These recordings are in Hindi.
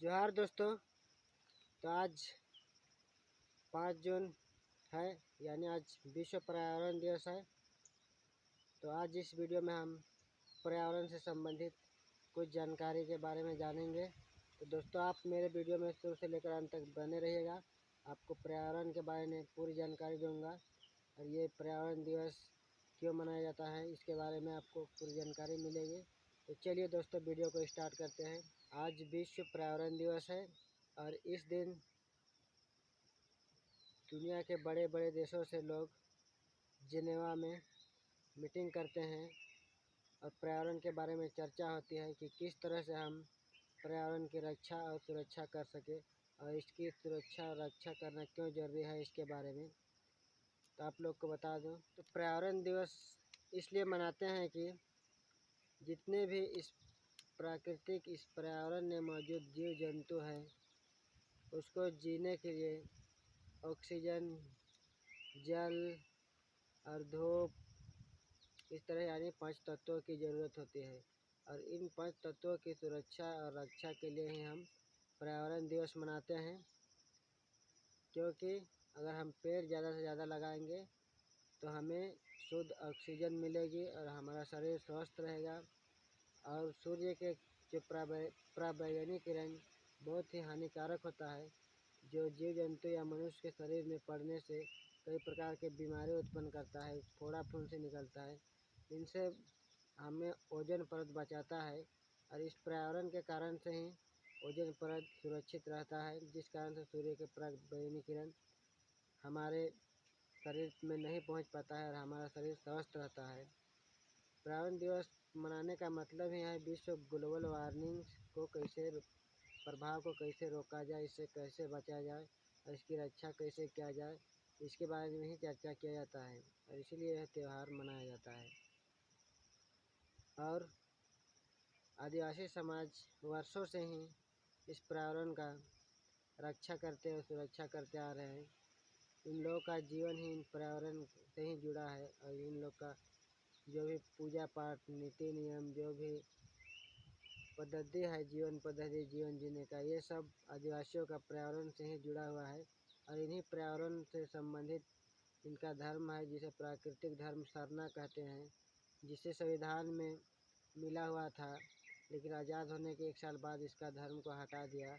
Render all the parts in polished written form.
जोहार दोस्तों। तो आज 5 जून है, यानी आज विश्व पर्यावरण दिवस है। तो आज इस वीडियो में हम पर्यावरण से संबंधित कुछ जानकारी के बारे में जानेंगे। तो दोस्तों, आप मेरे वीडियो में शुरू से लेकर अंत तक बने रहिएगा। आपको पर्यावरण के बारे में पूरी जानकारी दूंगा और ये पर्यावरण दिवस क्यों मनाया जाता है इसके बारे में आपको पूरी जानकारी मिलेगी। तो चलिए दोस्तों, वीडियो को स्टार्ट करते हैं। आज विश्व पर्यावरण दिवस है और इस दिन दुनिया के बड़े बड़े देशों से लोग जिनेवा में मीटिंग करते हैं और पर्यावरण के बारे में चर्चा होती है कि किस तरह से हम पर्यावरण की रक्षा और सुरक्षा कर सके और इसकी सुरक्षा और रक्षा करना क्यों ज़रूरी है इसके बारे में। तो आप लोग को बता दूं, तो पर्यावरण दिवस इसलिए मनाते हैं कि जितने भी इस पर्यावरण में मौजूद जीव जंतु हैं उसको जीने के लिए ऑक्सीजन, जल और धूप, इस तरह यानी 5 तत्वों की ज़रूरत होती है। और इन 5 तत्वों की सुरक्षा और रक्षा के लिए ही हम पर्यावरण दिवस मनाते हैं, क्योंकि अगर हम पेड़ ज़्यादा से ज़्यादा लगाएंगे तो हमें शुद्ध ऑक्सीजन मिलेगी और हमारा शरीर स्वस्थ रहेगा। और सूर्य के जो पराबैंगनी किरण बहुत ही हानिकारक होता है, जो जीव जंतु या मनुष्य के शरीर में पड़ने से कई प्रकार के बीमारी उत्पन्न करता है, फोड़ा फुंसी निकलता है। इनसे हमें ओजोन परत बचाता है और इस पर्यावरण के कारण से ही ओजोन परत सुरक्षित रहता है, जिस कारण से सूर्य के पराबैंगनी किरण हमारे शरीर में नहीं पहुंच पाता है और हमारा शरीर स्वस्थ रहता है। पर्यावरण दिवस मनाने का मतलब ही है विश्व ग्लोबल वार्मिंग को कैसे प्रभाव को कैसे रोका जाए, इससे कैसे बचा जाए और इसकी रक्षा कैसे किया जाए, इसके बारे में ही चर्चा किया जाता है और इसीलिए यह त्यौहार मनाया जाता है। और आदिवासी समाज वर्षों से ही इस पर्यावरण का रक्षा करते और सुरक्षा करते आ रहे हैं। इन लोगों का जीवन ही इन पर्यावरण से ही जुड़ा है और इन लोग का जो भी पूजा पाठ, नीति नियम, जो भी पद्धति है, जीवन पद्धति, जीवन जीने का, ये सब आदिवासियों का पर्यावरण से ही जुड़ा हुआ है। और इन्हीं पर्यावरण से संबंधित इनका धर्म है, जिसे प्राकृतिक धर्म सरना कहते हैं, जिसे संविधान में मिला हुआ था, लेकिन आज़ाद होने के 1 साल बाद इसका धर्म को हटा दिया।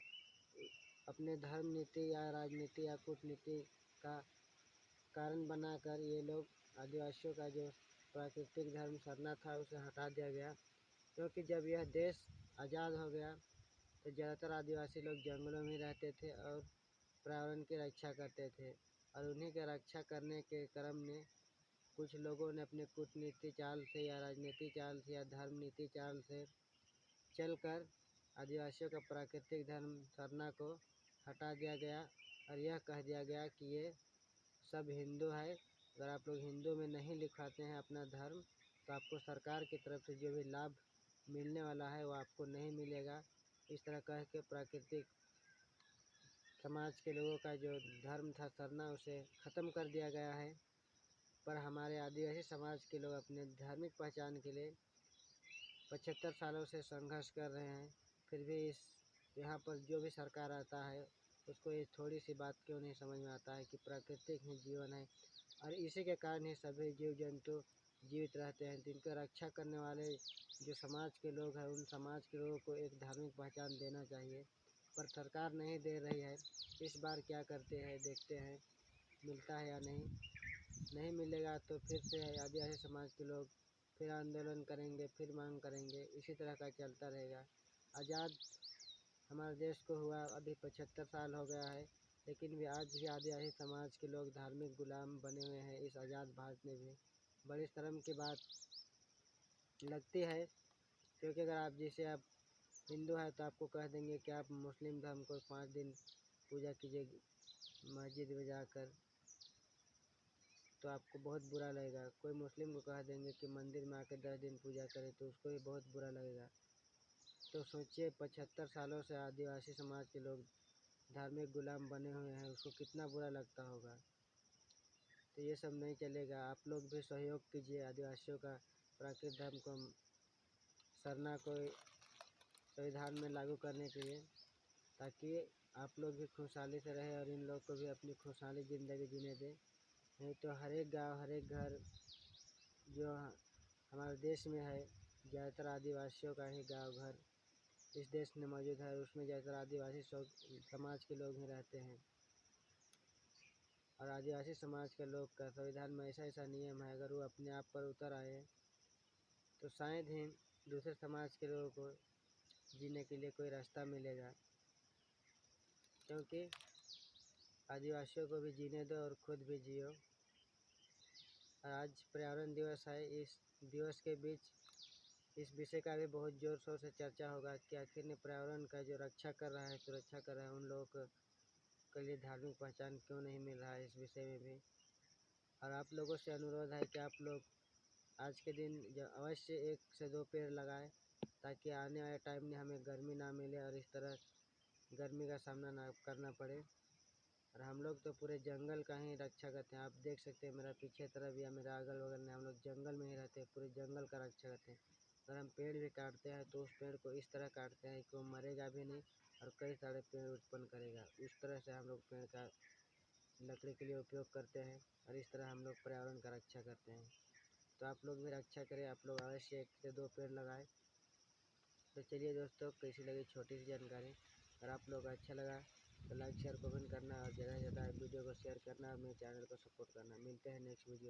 अपने धर्म नीति या राजनीति या कूटनीति का कारण बनाकर ये लोग आदिवासियों का जो प्राकृतिक धर्म सरना था उसे हटा दिया गया, क्योंकि जब यह देश आज़ाद हो गया तो ज़्यादातर आदिवासी लोग जंगलों में रहते थे और पर्यावरण की रक्षा करते थे। और उन्हीं की रक्षा करने के क्रम में कुछ लोगों ने अपने कूटनीति चाल से या राजनीति चाल से या धर्म नीति चाल से चलकर आदिवासियों का प्राकृतिक धर्म सरना को हटा दिया गया और यह कह दिया गया कि ये सब हिंदू है। अगर आप लोग हिंदू में नहीं लिखवाते हैं अपना धर्म तो आपको सरकार की तरफ से जो भी लाभ मिलने वाला है वो आपको नहीं मिलेगा। इस तरह कह के प्राकृतिक समाज के लोगों का जो धर्म था सरना, उसे ख़त्म कर दिया गया है। पर हमारे आदिवासी समाज के लोग अपने धार्मिक पहचान के लिए 75 सालों से संघर्ष कर रहे हैं। फिर भी यहाँ पर जो भी सरकार आता है उसको ये थोड़ी सी बात क्यों नहीं समझ में आता है कि प्राकृतिक ही जीवन है और इसी के कारण ही सभी जीव जंतु जीवित रहते हैं। जिनका रक्षा करने वाले जो समाज के लोग हैं, उन समाज के लोगों को एक धार्मिक पहचान देना चाहिए, पर सरकार नहीं दे रही है। इस बार क्या करते हैं देखते हैं, मिलता है या नहीं मिलेगा तो फिर से आदिवासी समाज के लोग फिर आंदोलन करेंगे, फिर मांग करेंगे, इसी तरह का चलता रहेगा। आज़ाद हमारे देश को हुआ अभी 75 साल हो गया है, लेकिन भी आज भी आदिवासी समाज के लोग धार्मिक गुलाम बने हुए हैं इस आज़ाद भारत में भी। बड़ी शर्म की बात लगती है, क्योंकि अगर आप हिंदू हैं तो आपको कह देंगे कि आप मुस्लिम धर्म को 5 दिन पूजा कीजिए मस्जिद में जाकर, तो आपको बहुत बुरा लगेगा। कोई मुस्लिम को कह देंगे कि मंदिर में आकर 10 दिन पूजा करें तो उसको भी बहुत बुरा लगेगा। तो सोचिए, 75 सालों से आदिवासी समाज के लोग धार्मिक गुलाम बने हुए हैं, उसको कितना बुरा लगता होगा। तो ये सब नहीं चलेगा। आप लोग भी सहयोग कीजिए आदिवासियों का प्राकृतिक धर्म को सरना को संविधान में लागू करने के लिए। ताकि आप लोग भी खुशहाली से रहे और इन लोग को भी अपनी खुशहाली ज़िंदगी जीने दें। नहीं तो हर एक गाँव, हर एक घर जो हमारे देश में है, ज़्यादातर आदिवासियों का ही गांव घर इस देश में मौजूद है। उसमें ज़्यादातर आदिवासी समाज के लोग ही रहते हैं। और आदिवासी समाज के लोग का संविधान में ऐसा नियम है, अगर वो अपने आप पर उतर आए तो शायद ही दूसरे समाज के लोगों को जीने के लिए कोई रास्ता मिलेगा। क्योंकि आदिवासियों को भी जीने दो और खुद भी जियो। और आज पर्यावरण दिवस है, इस दिवस के बीच इस विषय का भी बहुत ज़ोर शोर से चर्चा होगा कि आखिर ने पर्यावरण का जो रक्षा कर रहा है, सुरक्षा कर रहा है, उन लोगों के लिए धार्मिक पहचान क्यों नहीं मिल रहा है, इस विषय में भी। और आप लोगों से अनुरोध है कि आप लोग आज के दिन जो अवश्य 1 से 2 पेड़ लगाएं, ताकि आने वाले टाइम में हमें गर्मी ना मिले और इस तरह गर्मी का सामना ना करना पड़े। और हम लोग तो पूरे जंगल का ही रक्षा करते हैं। आप देख सकते हैं मेरा पीछे तरफ या मेरा अगल बगल में हम लोग जंगल में ही रहते हैं, पूरे जंगल का रक्षा करते हैं। अगर हम पेड़ भी काटते हैं तो उस पेड़ को इस तरह काटते हैं कि वो मरेगा भी नहीं और कई सारे पेड़ उत्पन्न करेगा। इस तरह से हम लोग पेड़ का लकड़ी के लिए उपयोग करते हैं और इस तरह हम लोग पर्यावरण का रक्षा करते हैं। तो आप लोग भी रक्षा करें, आप लोग अवश्य 1 से 2 पेड़ लगाएं। तो चलिए दोस्तों, कैसी लगी छोटी सी जानकारी। अगर आप लोग अच्छा लगा तो लाइक शेयर कमेंट करना और ज़्यादा से ज़्यादा वीडियो को शेयर करना और मेरे चैनल को सपोर्ट करना। मिलते हैं नेक्स्ट वीडियो।